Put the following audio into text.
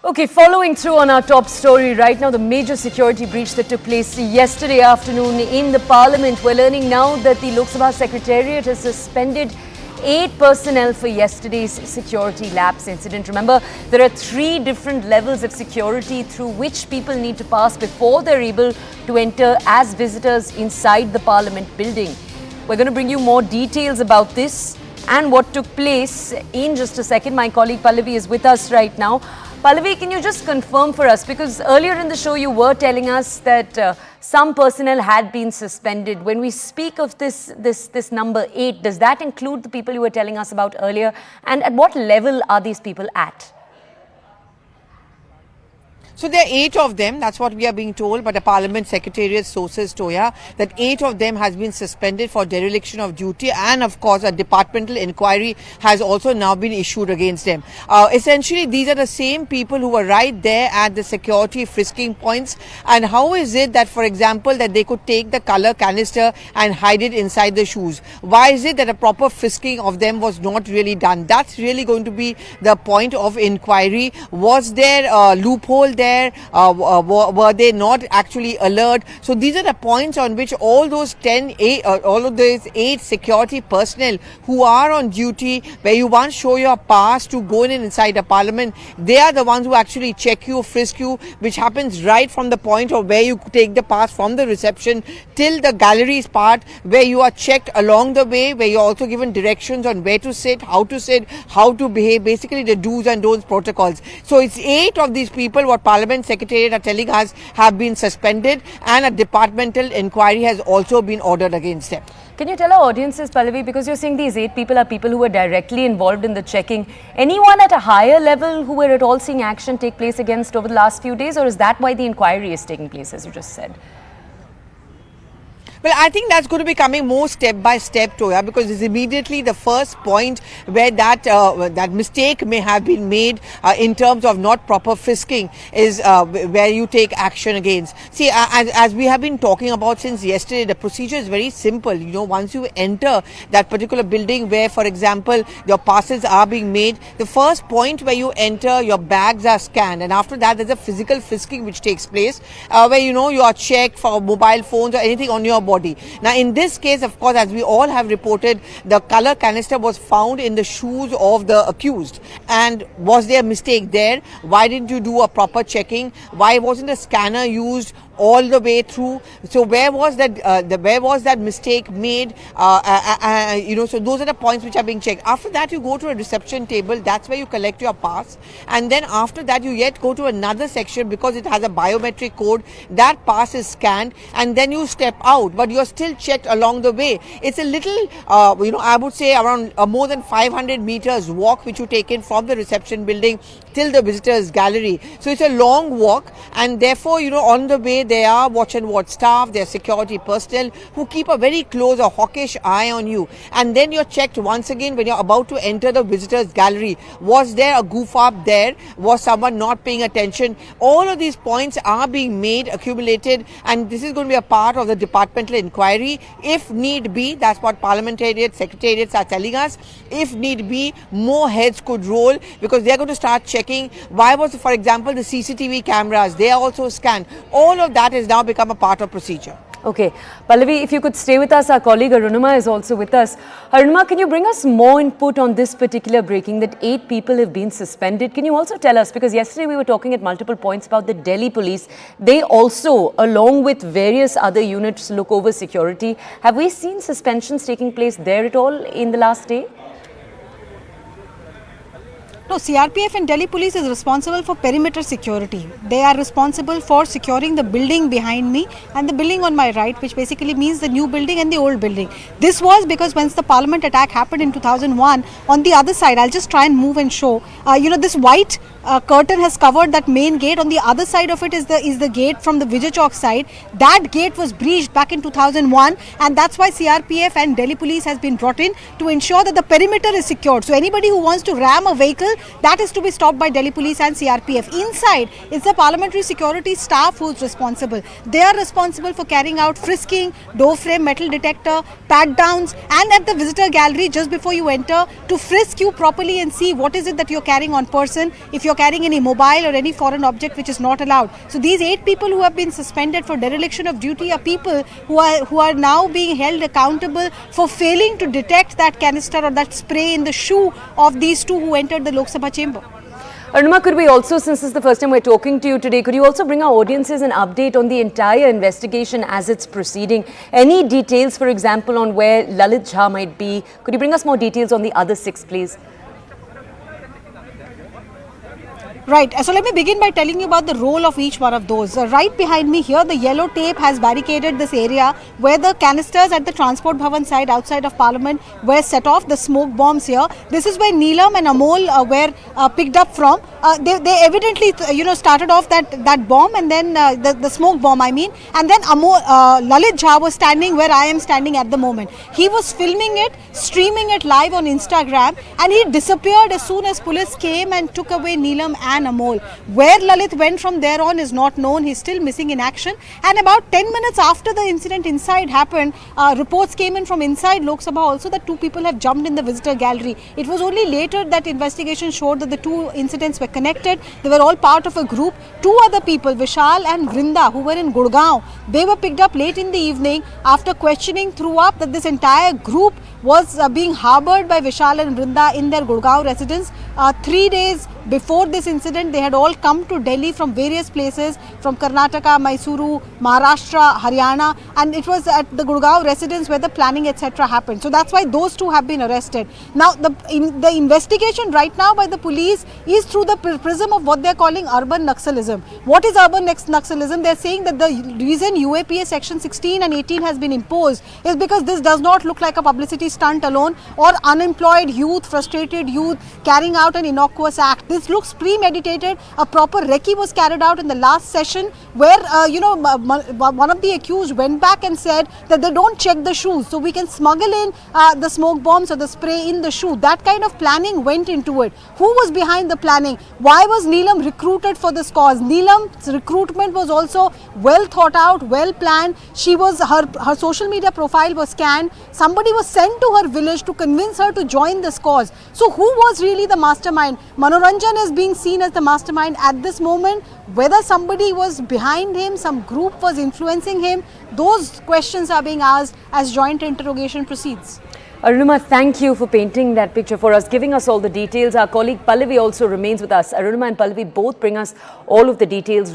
Okay, following through on our top story right now, the major security breach that took place yesterday afternoon in the Parliament. We're learning now that the Lok Sabha Secretariat has suspended 8 personnel for yesterday's security lapse incident. Remember, there are 3 different levels of security through which people need to pass before they're able to enter as visitors inside the Parliament building. We're going to bring you more details about this and what took place in just a second. My colleague Pallavi is with us right now. Pallavi, can you just confirm for us, because earlier in the show you were telling us that some personnel had been suspended. When we speak of this number 8, does that include the people you were telling us about earlier? And at what level are these people at? So there are 8 of them, that's what we are being told, but the Parliament Secretariat sources, Toya, that 8 of them has been suspended for dereliction of duty, and of course a departmental inquiry has also now been issued against them. Essentially, these are the same people who were right there at the security frisking points. And how is it that, for example, that they could take the color canister and hide it inside the shoes? Why is it that a proper frisking of them was not really done? That's really going to be the point of inquiry. Was there a loophole there? Were they not actually alert? So these are the points on which all those 8 security personnel who are on duty, where you once show your pass to go inside the Parliament, they are the ones who actually check you, frisk you, which happens right from the point of where you take the pass from the reception till the galleries part, where you are checked along the way, where you're also given directions on where to sit, how to behave, basically the do's and don'ts protocols. So it's 8 of these people, what Parliament Secretariat are telling us, have been suspended, and a departmental inquiry has also been ordered against them. Can you tell our audiences, Pallavi, because you're saying these 8 people are people who were directly involved in the checking, anyone at a higher level who were at all seeing action take place against over the last few days, or is that why the inquiry is taking place, as you just said? Well, I think that's going to be coming more step by step, Toya, because it's immediately the first point where that mistake may have been made in terms of not proper frisking is where you take action against. See, as we have been talking about since yesterday, the procedure is very simple. You know, once you enter that particular building where, for example, your passes are being made, the first point where you enter, your bags are scanned, and after that there's a physical frisking which takes place where you are checked for mobile phones or anything on your body. Now, in this case, of course, as we all have reported, the color canister was found in the shoes of the accused. And was there a mistake there? Why didn't you do a proper checking? Why wasn't a scanner used all the way through? So where was that mistake made? So those are the points which are being checked. After that, you go to a reception table. That's where you collect your pass, and then after that you yet go to another section because it has a biometric code. That pass is scanned, and then you step out, but you're still checked along the way. It's a little I would say around more than 500 meters walk which you take in from the reception building till the visitors gallery. So it's a long walk, and therefore on the way there are watch and ward staff, there are security personnel who keep a very close or hawkish eye on you. And then you're checked once again when you're about to enter the visitors gallery. Was there a goof up there? Was someone not paying attention? All of these points are being made, accumulated, and this is going to be a part of the departmental inquiry. If need be, that's what parliamentariat secretariats are telling us, if need be, more heads could roll, because they're going to start checking why was, for example, the CCTV cameras, they are also scanned. All of that has now become a part of procedure. Okay. Pallavi, if you could stay with us, our colleague Arunima is also with us. Arunima, can you bring us more input on this particular breaking that 8 people have been suspended? Can you also tell us, because yesterday we were talking at multiple points about the Delhi police, they also, along with various other units, look over security. Have we seen suspensions taking place there at all in the last day? No, CRPF and Delhi Police is responsible for perimeter security. They are responsible for securing the building behind me and the building on my right, which basically means the new building and the old building. This was because once the Parliament attack happened in 2001, on the other side, I'll just try and move and show, this white curtain has covered that main gate. On the other side of it is the gate from the Vijay Chowk side. That gate was breached back in 2001, and that's why CRPF and Delhi Police has been brought in to ensure that the perimeter is secured. So anybody who wants to ram a vehicle that is to be stopped by Delhi Police and CRPF. Inside, it's the parliamentary security staff who's responsible. They are responsible for carrying out frisking, door frame, metal detector, pat downs, and at the visitor gallery just before you enter to frisk you properly and see what is it that you're carrying on person, if you're carrying any mobile or any foreign object which is not allowed. So these 8 people who have been suspended for dereliction of duty are people who are now being held accountable for failing to detect that canister or that spray in the shoe of these two who entered the Lok Sabha chamber. Arunima, could we also, since this is the first time we're talking to you today, could you also bring our audiences an update on the entire investigation as it's proceeding? Any details, for example, on where Lalit Jha might be? Could you bring us more details on the other 6, please? Right, so let me begin by telling you about the role of each one of those. Right behind me here, the yellow tape has barricaded this area where the canisters at the Transport Bhavan side outside of Parliament were set off, the smoke bombs here. This is where Neelam and Amol were picked up from. They evidently, started off that bomb and then the smoke bomb, and then Lalit Jha was standing where I am standing at the moment. He was filming it, streaming it live on Instagram, and he disappeared as soon as police came and took away Neelam and Amol. Where Lalit went from there on is not known. He's still missing in action. And about 10 minutes after the incident inside happened, reports came in from inside Lok Sabha also that 2 people have jumped in the visitor gallery. It was only later that investigation showed that the 2 incidents were connected. They were all part of a group. 2 other people, Vishal and Vrinda, who were in Gurgaon, they were picked up late in the evening after questioning threw up that this entire group was being harbored by Vishal and Vrinda in their Gurgaon residence. 3 days before this incident, they had all come to Delhi from various places, from Karnataka, Mysuru, Maharashtra, Haryana, and it was at the Gurgaon residence where the planning etc. happened. So that's why those 2 have been arrested. Now, the investigation right now by the police is through the prism of what they're calling urban Naxalism. What is urban Naxalism? They're saying that the reason UAPA section 16 and 18 has been imposed is because this does not look like a publicity stunt alone or unemployed youth, frustrated youth carrying out an innocuous act. This looks premeditated. A proper recce was carried out in the last session where, one of the accused went back and said that they don't check the shoes. So we can smuggle in the smoke bombs or the spray in the shoe. That kind of planning went into it. Who was behind the planning? Why was Neelam recruited for this cause? Neelam's recruitment was also well thought out, well planned. She was, her social media profile was scanned. Somebody was sent to her village to convince her to join this cause. So who was really the mastermind? Manoranjan is being seen as the mastermind at this moment. Whether somebody was behind him, some group was influencing him, those questions are being asked as joint interrogation proceeds. Arunima, thank you for painting that picture for us, giving us all the details. Our colleague Pallavi also remains with us. Arunima and Pallavi both bring us all of the details.